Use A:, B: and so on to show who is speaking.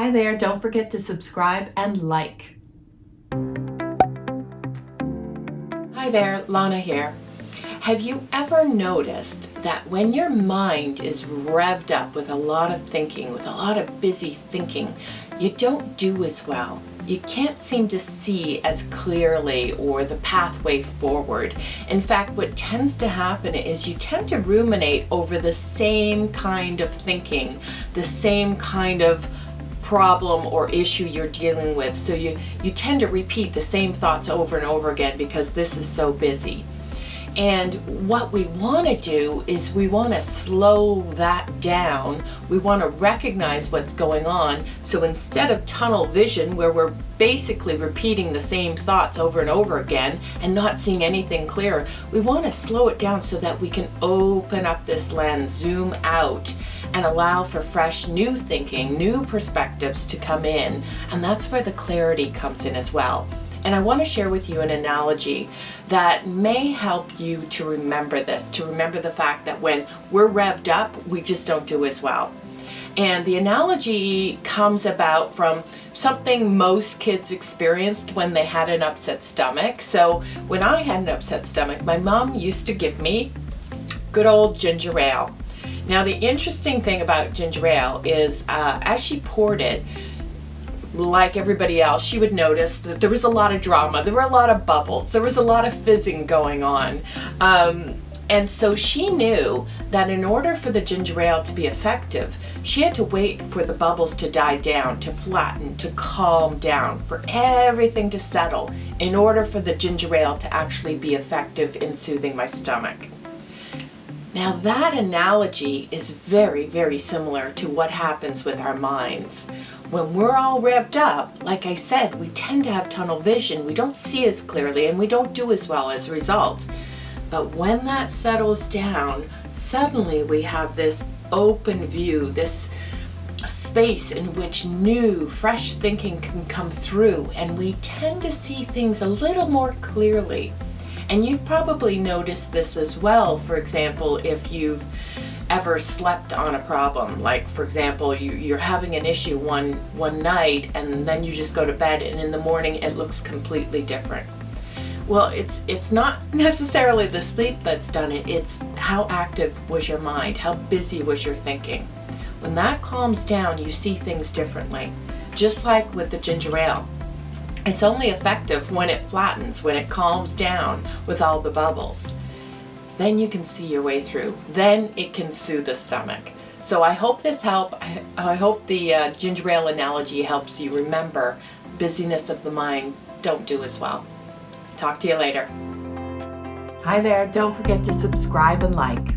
A: Hi there, don't forget to subscribe and like.
B: Hi there, Lana here. Have you ever noticed that when your mind is revved up with a lot of thinking, with a lot of busy thinking, you don't do as well? You can't seem to see as clearly or the pathway forward. In fact, what tends to happen is you tend to ruminate over the same kind of thinking, the same kind of problem or issue you're dealing with. So you tend to repeat the same thoughts over and over again because this is so busy. And what we want to do is we want to slow that down. We want to recognize what's going on. So instead of tunnel vision, where we're basically repeating the same thoughts over and over again and not seeing anything clear, we want to slow it down so that we can open up this lens, zoom out, and allow for fresh new thinking, new perspectives to come in. And that's where the clarity comes in as well. And I want to share with you an analogy that may help you to remember this, to remember the fact that when we're revved up, we just don't do as well. And the analogy comes about from something most kids experienced when they had an upset stomach. So when I had an upset stomach, my mom used to give me good old ginger ale. Now the interesting thing about ginger ale is as she poured it, like everybody else, she would notice that there was a lot of drama, there were a lot of bubbles, there was a lot of fizzing going on. And so she knew that in order for the ginger ale to be effective, she had to wait for the bubbles to die down, to flatten, to calm down, for everything to settle in order for the ginger ale to actually be effective in soothing my stomach. Now that analogy is very, very similar to what happens with our minds. When we're all revved up, like I said, we tend to have tunnel vision. We don't see as clearly and we don't do as well as a result. But when that settles down, suddenly we have this open view, this space in which new, fresh thinking can come through, and we tend to see things a little more clearly. And you've probably noticed this as well, for example, if you've ever slept on a problem. Like, for example, you're having an issue one night and then you just go to bed and in the morning it looks completely different. Well, it's not necessarily the sleep that's done it, it's how active was your mind, how busy was your thinking. When that calms down, you see things differently. Just like with the ginger ale. It's only effective when it flattens, when it calms down with all the bubbles. Then you can see your way through. Then it can soothe the stomach. So I hope this helped. I hope the ginger ale analogy helps you remember busyness of the mind don't do as well. Talk to you later.
A: Hi there, don't forget to subscribe and like.